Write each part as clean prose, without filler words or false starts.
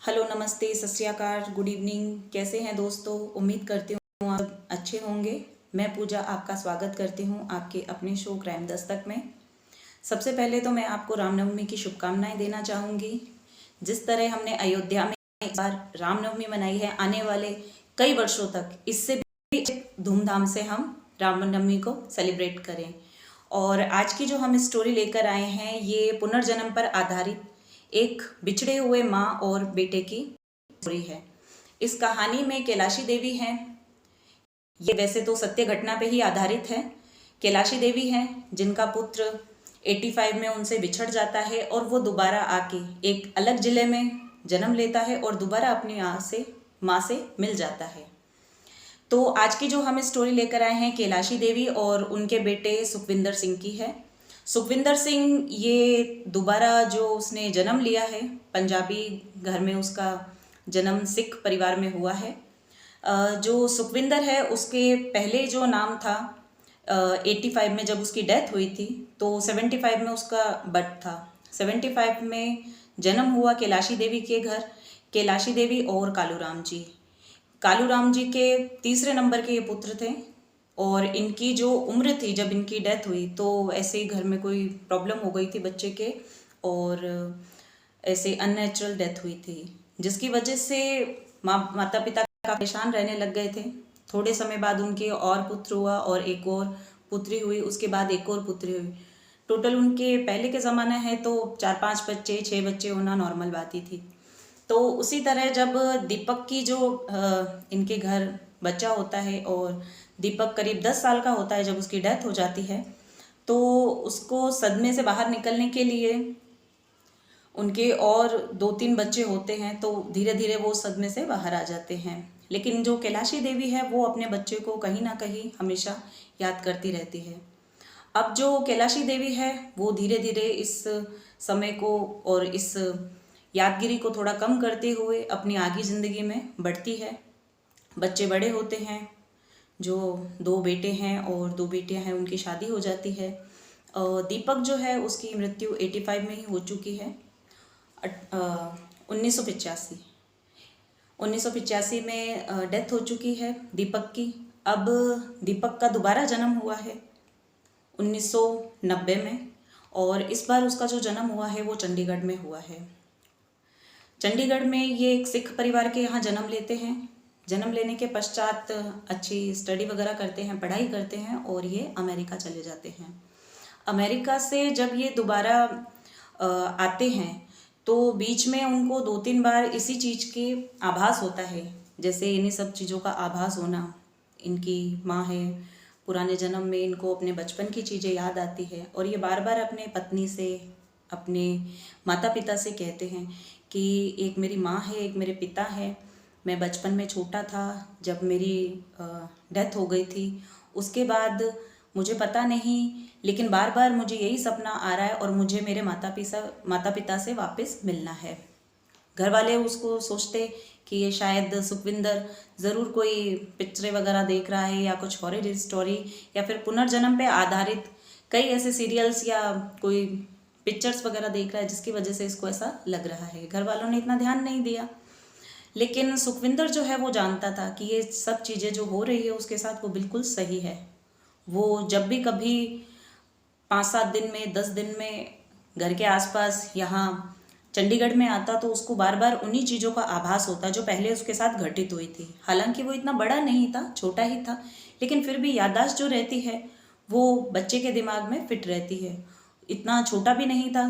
Hello, नमस्ते, सत श्री अकाल, गुड इवनिंग। कैसे हैं दोस्तों? उम्मीद करती हूँ आप अच्छे होंगे। मैं पूजा आपका स्वागत करती हूँ आपके अपने शो क्राइम दस्तक में। सबसे पहले तो मैं आपको रामनवमी की शुभकामनाएं देना चाहूँगी। जिस तरह हमने अयोध्या में इस बार रामनवमी मनाई है, आने वाले कई वर्षों तक इससे भी धूमधाम से हम रामनवमी को सेलिब्रेट करें। और आज की जो हम स्टोरी लेकर आए हैं, ये पुनर्जन्म पर आधारित एक बिछड़े हुए माँ और बेटे की स्टोरी है। इस कहानी में कैलाशी देवी हैं। ये वैसे तो सत्य घटना पे ही आधारित है। कैलाशी देवी हैं जिनका पुत्र 85 में उनसे बिछड़ जाता है और वो दोबारा आके एक अलग जिले में जन्म लेता है और दोबारा अपनी माँ से मिल जाता है। तो आज की जो हम स्टोरी लेकर आए हैं, कैलाशी देवी और उनके बेटे सुखविंदर सिंह की है। सुखविंदर सिंह ये दोबारा जो उसने जन्म लिया है, पंजाबी घर में उसका जन्म सिख परिवार में हुआ है। जो सुखविंदर है उसके पहले जो नाम था 85 में जब उसकी डेथ हुई थी, तो 75 में उसका बर्थ था। 75 में जन्म हुआ कैलाशी देवी के घर। कैलाशी देवी और कालू राम जी के तीसरे नंबर के ये पुत्र थे। और इनकी जो उम्र थी जब इनकी डेथ हुई, तो ऐसे ही घर में कोई प्रॉब्लम हो गई थी बच्चे के, और ऐसे अननेचुरल डेथ हुई थी, जिसकी वजह से माता पिता का परेशान रहने लग गए थे। थोड़े समय बाद उनके और पुत्र हुआ और एक और पुत्री हुई, उसके बाद एक और पुत्री हुई। टोटल उनके पहले के ज़माना है तो 4-5 बच्चे 6 बच्चे होना नॉर्मल बात ही थी। तो उसी तरह जब दीपक की जो इनके घर बच्चा होता है, और दीपक करीब 10 साल का होता है जब उसकी डेथ हो जाती है, तो उसको सदमे से बाहर निकलने के लिए उनके और 2-3 बच्चे होते हैं, तो धीरे धीरे वो सदमे से बाहर आ जाते हैं। लेकिन जो कैलाशी देवी है वो अपने बच्चे को कहीं ना कहीं हमेशा याद करती रहती है। अब जो कैलाशी देवी है वो धीरे धीरे इस समय को और इस यादगिरी को थोड़ा कम करते हुए अपनी आगे ज़िंदगी में बढ़ती है। बच्चे बड़े होते हैं। जो 2 बेटे हैं और 2 बेटियां हैं, उनकी शादी हो जाती है। दीपक जो है उसकी मृत्यु 85 में ही हो चुकी है। 1985 में डेथ हो चुकी है दीपक की। अब दीपक का दोबारा जन्म हुआ है 1990 में, और इस बार उसका जो जन्म हुआ है वो चंडीगढ़ में हुआ है। चंडीगढ़ में ये एक सिख परिवार के यहाँ जन्म लेते हैं। जन्म लेने के पश्चात अच्छी स्टडी वगैरह करते हैं, पढ़ाई करते हैं, और ये अमेरिका चले जाते हैं। अमेरिका से जब ये दोबारा आते हैं तो बीच में उनको 2-3 बार इसी चीज़ के आभास होता है, जैसे इन्हीं सब चीज़ों का आभास होना। इनकी माँ है, पुराने जन्म में इनको अपने बचपन की चीज़ें याद आती है, और ये बार बार अपने पत्नी से, अपने माता पिता से कहते हैं कि एक मेरी माँ है, एक मेरे पिता है। मैं बचपन में छोटा था जब मेरी डेथ हो गई थी, उसके बाद मुझे पता नहीं, लेकिन बार बार मुझे यही सपना आ रहा है और मुझे मेरे माता पिता से वापस मिलना है। घर वाले उसको सोचते कि ये शायद सुखविंदर ज़रूर कोई पिक्चरें वगैरह देख रहा है, या कुछ हॉरर स्टोरी, या फिर पुनर्जन्म पे आधारित कई ऐसे सीरियल्स या कोई पिक्चर्स वगैरह देख रहा है, जिसकी वजह से इसको ऐसा लग रहा है। घर वालों ने इतना ध्यान नहीं दिया, लेकिन सुखविंदर जो है वो जानता था कि ये सब चीज़ें जो हो रही है उसके साथ वो बिल्कुल सही है। वो जब भी कभी 5-7 दिन में, 10 दिन में घर के आसपास यहाँ चंडीगढ़ में आता, तो उसको बार बार उन्हीं चीज़ों का आभास होता जो पहले उसके साथ घटित हुई थी। हालांकि वो इतना बड़ा नहीं था, छोटा ही था, लेकिन फिर भी याददाश्त जो रहती है वो बच्चे के दिमाग में फिट रहती है। इतना छोटा भी नहीं था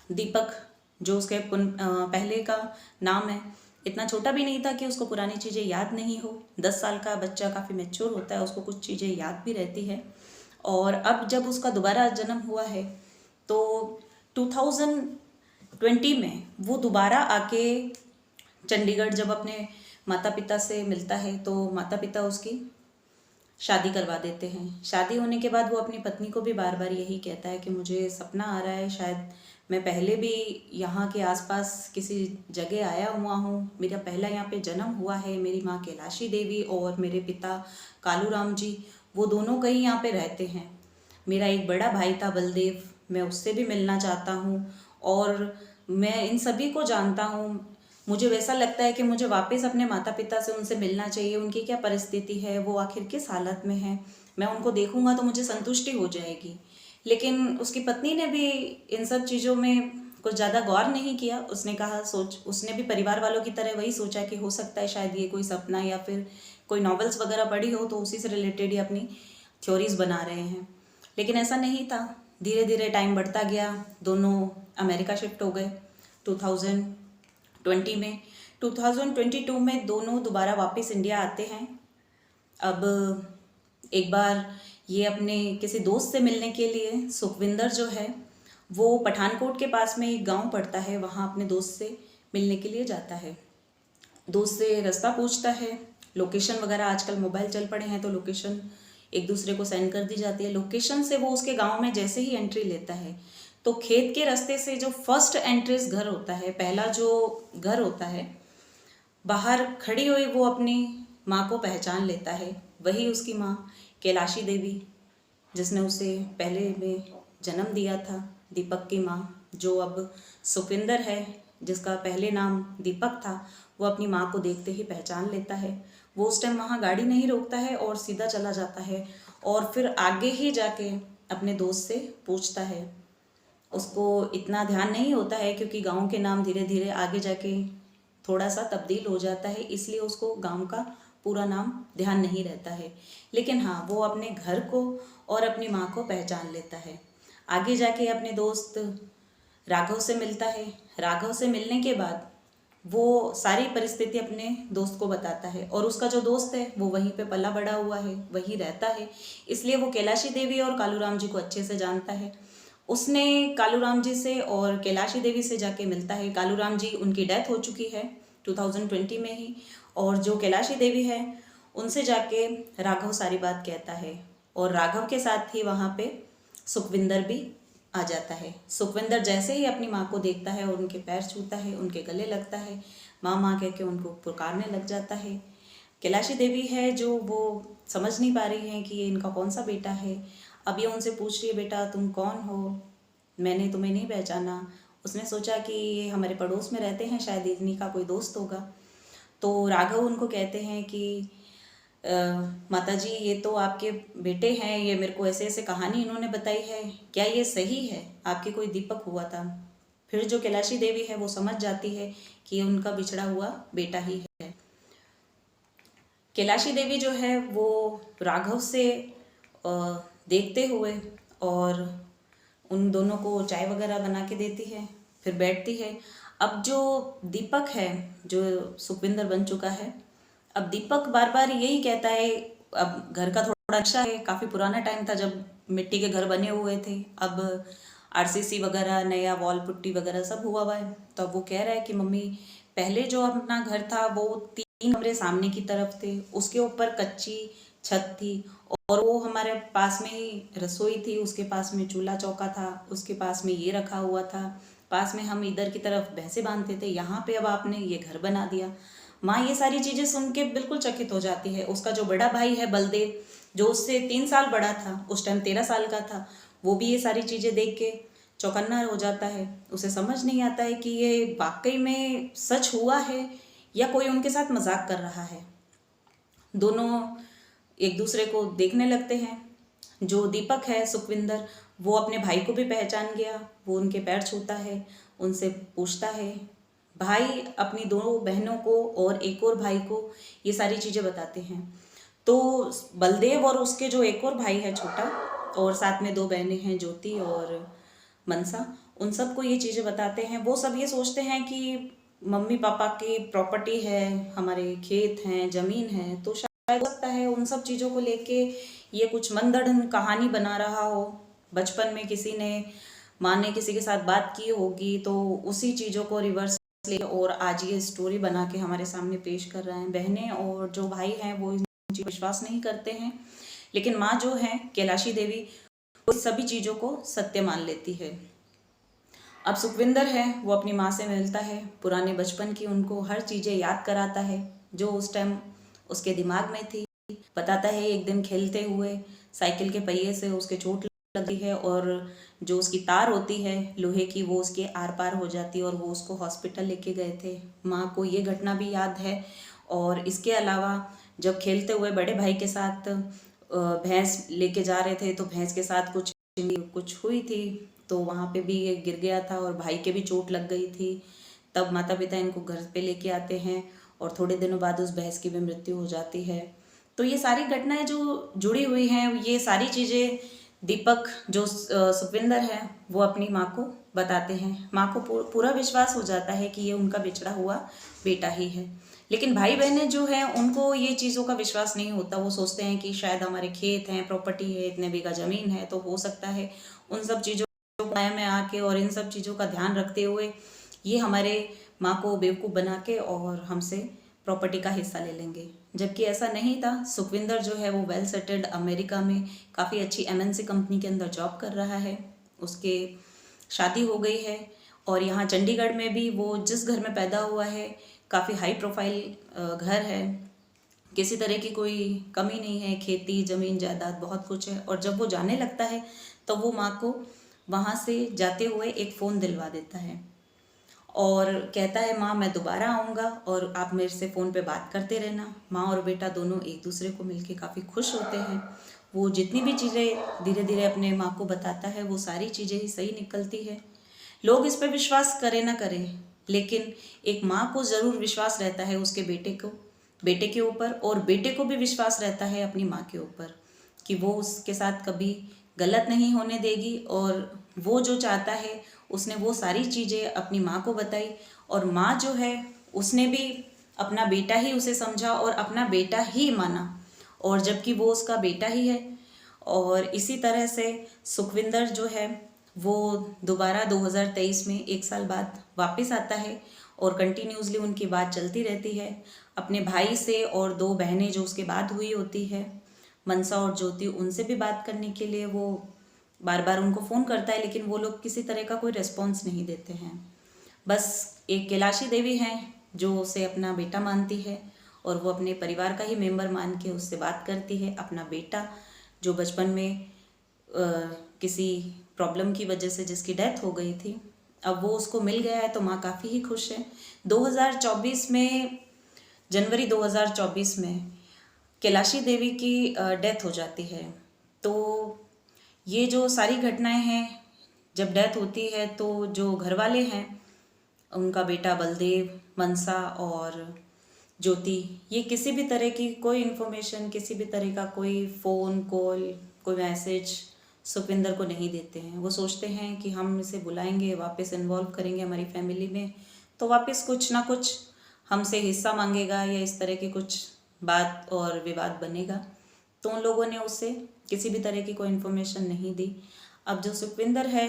दीपक, जो उसके पहले का नाम है, इतना छोटा भी नहीं था कि उसको पुरानी चीज़ें याद नहीं हो। 10 साल का बच्चा काफ़ी मैच्योर होता है, उसको कुछ चीज़ें याद भी रहती है। और अब जब उसका दोबारा जन्म हुआ है तो 2020 में वो दोबारा आके चंडीगढ़ जब अपने माता पिता से मिलता है, तो माता पिता उसकी शादी करवा देते हैं। शादी होने के बाद वो अपनी पत्नी को भी बार बार यही कहता है कि मुझे सपना आ रहा है, शायद मैं पहले भी यहाँ के आसपास किसी जगह आया हुआ हूँ, मेरा पहला यहाँ पे जन्म हुआ है। मेरी माँ कैलाशी देवी और मेरे पिता कालू राम जी, वो दोनों कहीं यहाँ पे रहते हैं। मेरा एक बड़ा भाई था बलदेव, मैं उससे भी मिलना चाहता हूँ, और मैं इन सभी को जानता हूँ। मुझे वैसा लगता है कि मुझे वापस अपने माता पिता से उनसे मिलना चाहिए, उनकी क्या परिस्थिति है, वो आखिर किस हालत में है, मैं उनको देखूंगा तो मुझे संतुष्टि हो जाएगी। लेकिन उसकी पत्नी ने भी इन सब चीज़ों में कुछ ज़्यादा गौर नहीं किया। उसने कहा उसने भी परिवार वालों की तरह वही सोचा कि हो सकता है शायद ये कोई सपना या फिर कोई नॉवेल्स वगैरह पढ़ी हो तो उसी से रिलेटेड ही अपनी थ्योरीज बना रहे हैं। लेकिन ऐसा नहीं था। धीरे धीरे टाइम बढ़ता गया, दोनों अमेरिका शिफ्ट हो गए 2020 में। 2022 में दोनों दोबारा वापस इंडिया आते हैं। अब एक बार ये अपने किसी दोस्त से मिलने के लिए, सुखविंदर जो है वो पठानकोट के पास में एक गांव पड़ता है, वहाँ अपने दोस्त से मिलने के लिए जाता है। दोस्त से रास्ता पूछता है, लोकेशन वगैरह, आजकल मोबाइल चल पड़े हैं तो लोकेशन एक दूसरे को सेंड कर दी जाती है। लोकेशन से वो उसके गांव में जैसे ही एंट्री लेता है तो खेत के रास्ते से जो फर्स्ट एंट्रेंस घर होता है, पहला जो घर होता है, बाहर खड़ी हुई वो अपनी माँ को पहचान लेता है। वही उसकी माँ कैलाशी देवी, जिसने उसे पहले में जन्म दिया था, दीपक की माँ, जो अब सुखविंदर है, जिसका पहले नाम दीपक था, वो अपनी माँ को देखते ही पहचान लेता है। वो उस टाइम वहाँ गाड़ी नहीं रोकता है और सीधा चला जाता है और फिर आगे ही जाके अपने दोस्त से पूछता है। उसको इतना ध्यान नहीं होता है क्योंकि गांव के नाम धीरे धीरे आगे जाके थोड़ा सा तब्दील हो जाता है, इसलिए उसको गांव का पूरा नाम ध्यान नहीं रहता है। लेकिन हाँ, वो अपने घर को और अपनी माँ को पहचान लेता है। आगे जाके अपने दोस्त राघव से मिलता है। राघव से मिलने के बाद वो सारी परिस्थिति अपने दोस्त को बताता है और उसका जो दोस्त है वो वहीं पे पला बड़ा हुआ है, वहीं रहता है, इसलिए वो कैलाशी देवी और कालूराम जी को अच्छे से जानता है। उसने कालूराम जी से और कैलाशी देवी से जाके मिलता है। कालूराम जी, उनकी डेथ हो चुकी है 2020 में ही, और जो कैलाशी देवी है उनसे जाके राघव सारी बात कहता है और राघव के साथ ही वहाँ पे सुखविंदर भी आ जाता है। सुखविंदर जैसे ही अपनी माँ को देखता है और उनके पैर छूता है, उनके गले लगता है, माँ माँ कह के उनको पुकारने लग जाता है। कैलाशी देवी है जो वो समझ नहीं पा रही हैं कि ये इनका कौन सा बेटा है। अब ये उनसे पूछ रही है, बेटा तुम कौन हो, मैंने तुम्हें नहीं पहचाना। उसने सोचा कि ये हमारे पड़ोस में रहते हैं, शायद इन्हीं का कोई दोस्त होगा। तो राघव उनको कहते हैं कि माता जी, ये तो आपके बेटे हैं, ये मेरे को ऐसे ऐसे कहानी इन्होंने बताई है, क्या ये सही है, आपके कोई दीपक हुआ था। फिर जो कैलाशी देवी है वो समझ जाती है कि ये उनका बिछड़ा हुआ बेटा ही है। कैलाशी देवी जो है वो राघव से देखते हुए और उन दोनों को चाय वगैरह बना के देती है, फिर बैठती है। अब जो दीपक है, जो सुखविंदर बन चुका है, अब दीपक बार बार यही कहता है, अब घर का थोड़ा नक्शा है, काफ़ी पुराना टाइम था जब मिट्टी के घर बने हुए थे, अब आरसीसी वगैरह, नया वॉल पुट्टी वगैरह सब हुआ है। तो अब वो कह रहा है कि मम्मी, पहले जो अपना घर था वो 3 कमरे सामने की तरफ थे, उसके ऊपर कच्ची छत थी और वो हमारे पास में ही रसोई थी, उसके पास में चूल्हा चौका था, उसके पास में ये रखा हुआ था, पास में हम इधर की तरफ भैंसे बांधते थे, यहाँ पे अब आपने ये घर बना दिया। माँ ये सारी चीज़ें सुन के बिल्कुल चकित हो जाती है। उसका जो बड़ा भाई है बलदेव, जो उससे 3 साल बड़ा था, उस टाइम 13 साल का था, वो भी ये सारी चीज़ें देख के चौकन्ना हो जाता है। उसे समझ नहीं आता है कि ये वाकई में सच हुआ है या कोई उनके साथ मजाक कर रहा है। दोनों एक दूसरे को देखने लगते हैं। जो दीपक है, सुखविंदर, वो अपने भाई को भी पहचान गया, वो उनके पैर छूता है, उनसे पूछता है। भाई अपनी 2 बहनों को और एक और भाई को ये सारी चीज़ें बताते हैं। तो बलदेव और उसके जो एक और भाई है छोटा, और साथ में 2 बहनें हैं, ज्योति और मनसा, उन सबको ये चीज़ें बताते हैं। वो सब ये सोचते हैं कि मम्मी पापा की प्रॉपर्टी है, हमारे खेत हैं, ज़मीन है, तो शायद हो सकता है उन सब चीज़ों को लेके ये कुछ मनगढ़ंत कहानी बना रहा हो। बचपन में किसी ने, माँ ने किसी के साथ बात की होगी तो उसी चीज़ों को रिवर्स ले और आज ये स्टोरी बना के हमारे सामने पेश कर रहे हैं। बहनें और जो भाई हैं वो इन चीज़ों पर विश्वास नहीं करते हैं, लेकिन माँ जो है कैलाशी देवी, वो सभी चीज़ों को सत्य मान लेती है। अब सुखविंदर है वो अपनी माँ से मिलता है, पुराने बचपन की उनको हर चीज़ें याद कराता है जो उस टाइम उसके दिमाग में थी। बताता है एक दिन खेलते हुए साइकिल के पहिए से उसके चोट लगी है और जो उसकी तार होती है लोहे की, वो उसके आर पार हो जाती है और वो उसको हॉस्पिटल लेके गए थे। माँ को ये घटना भी याद है। और इसके अलावा जब खेलते हुए बड़े भाई के साथ भैंस लेके जा रहे थे तो भैंस के साथ कुछ हुई थी, तो वहाँ पे भी ये गिर गया था और भाई के भी चोट लग गई थी। तब माता पिता इनको घर पे लेके आते हैं और थोड़े दिनों बाद उस भैंस की भी मृत्यु हो जाती है। तो ये सारी घटनाएं जो जुड़ी हुई हैं, ये सारी चीज़ें दीपक जो सुखविंदर है वो अपनी माँ को बताते हैं। माँ को पूरा विश्वास हो जाता है कि ये उनका बिछड़ा हुआ बेटा ही है। लेकिन भाई बहनें जो हैं उनको ये चीज़ों का विश्वास नहीं होता। वो सोचते हैं कि शायद हमारे खेत हैं, प्रॉपर्टी है, इतने बीघा ज़मीन है, तो हो सकता है उन सब चीज़ों माया में आके और इन सब चीज़ों का ध्यान रखते हुए ये हमारे माँ को बेवकूफ़ बना के और हमसे प्रॉपर्टी का हिस्सा ले लेंगे। जबकि ऐसा नहीं था। सुखविंदर जो है वो वेल सेटल्ड अमेरिका में काफ़ी अच्छी MNC कंपनी के अंदर जॉब कर रहा है। उसके शादी हो गई है और यहाँ चंडीगढ़ में भी वो जिस घर में पैदा हुआ है काफ़ी हाई प्रोफाइल घर है। किसी तरह की कोई कमी नहीं है, खेती ज़मीन जायदाद बहुत कुछ है। और जब वो जाने लगता है तो वो माँ को वहाँ से जाते हुए एक फ़ोन दिलवा देता है और कहता है माँ मैं दोबारा आऊँगा और आप मेरे से फ़ोन पे बात करते रहना। माँ और बेटा दोनों एक दूसरे को मिलके काफ़ी खुश होते हैं। वो जितनी भी चीज़ें धीरे धीरे अपने माँ को बताता है वो सारी चीज़ें ही सही निकलती है। लोग इस पर विश्वास करें ना करें, लेकिन एक माँ को ज़रूर विश्वास रहता है उसके बेटे के ऊपर, और बेटे को भी विश्वास रहता है अपनी माँ के ऊपर कि वो उसके साथ कभी गलत नहीं होने देगी। और वो जो चाहता है उसने वो सारी चीज़ें अपनी माँ को बताई और माँ जो है उसने भी अपना बेटा ही उसे समझा और अपना बेटा ही माना, और जबकि वो उसका बेटा ही है। और इसी तरह से सुखविंदर जो है वो दोबारा 2023 में 1 साल बाद वापस आता है और कंटिन्यूसली उनकी बात चलती रहती है अपने भाई से। और 2 बहनें जो उसके बाद हुई होती है, मनसा और ज्योति, उनसे भी बात करने के लिए वो बार बार उनको फ़ोन करता है, लेकिन वो लोग किसी तरह का कोई रिस्पॉन्स नहीं देते हैं। बस एक कैलाशी देवी हैं जो उसे अपना बेटा मानती है और वो अपने परिवार का ही मेंबर मान के उससे बात करती है। अपना बेटा जो बचपन में किसी प्रॉब्लम की वजह से जिसकी डेथ हो गई थी, अब वो उसको मिल गया है तो माँ काफ़ी ही खुश है। 2024 में जनवरी 2024 में कैलाशी देवी की डेथ हो जाती है। तो ये जो सारी घटनाएं हैं, जब डेथ होती है तो जो घर वाले हैं उनका बेटा बलदेव, मनसा और ज्योति, ये किसी भी तरह की कोई इन्फॉर्मेशन, किसी भी तरह का कोई फ़ोन कॉल, कोई मैसेज सुखविंदर को नहीं देते हैं। वो सोचते हैं कि हम इसे बुलाएंगे, वापस इन्वॉल्व करेंगे हमारी फैमिली में, तो वापस कुछ ना कुछ हमसे हिस्सा मांगेगा या इस तरह की कुछ बात और विवाद बनेगा। तो उन लोगों ने उससे किसी भी तरह की कोई इन्फॉर्मेशन नहीं दी। अब जो सुखविंदर है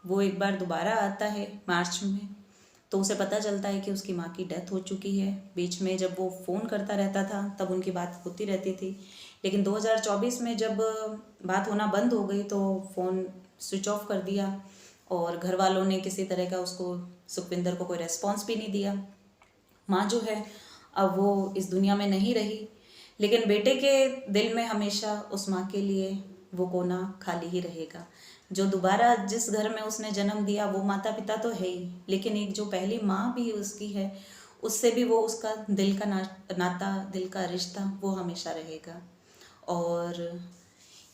वो एक बार दोबारा आता है मार्च में, तो उसे पता चलता है कि उसकी माँ की डेथ हो चुकी है। बीच में जब वो फ़ोन करता रहता था तब उनकी बात होती रहती थी, लेकिन 2024 में जब बात होना बंद हो गई तो फ़ोन स्विच ऑफ कर दिया और घर वालों ने किसी तरह का उसको, सुखविंदर को, कोई रेस्पॉन्स भी नहीं दिया। माँ जो है अब वो इस दुनिया में नहीं रही, लेकिन बेटे के दिल में हमेशा उस माँ के लिए वो कोना खाली ही रहेगा। जो दोबारा जिस घर में उसने जन्म दिया वो माता पिता तो है ही, लेकिन एक जो पहली माँ भी उसकी है उससे भी वो उसका दिल का नाता, दिल का रिश्ता वो हमेशा रहेगा। और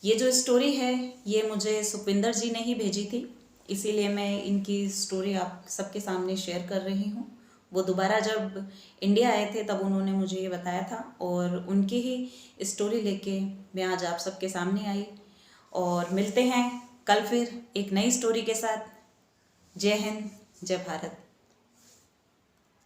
ये जो स्टोरी है ये मुझे सुखविंदर जी ने ही भेजी थी, इसीलिए मैं इनकी स्टोरी आप सबके सामने शेयर कर रही हूँ। वो दोबारा जब इंडिया आए थे तब उन्होंने मुझे ये बताया था और उनकी ही स्टोरी लेके मैं आज आप सबके सामने आई। और मिलते हैं कल फिर एक नई स्टोरी के साथ। जय हिंद, जय भारत।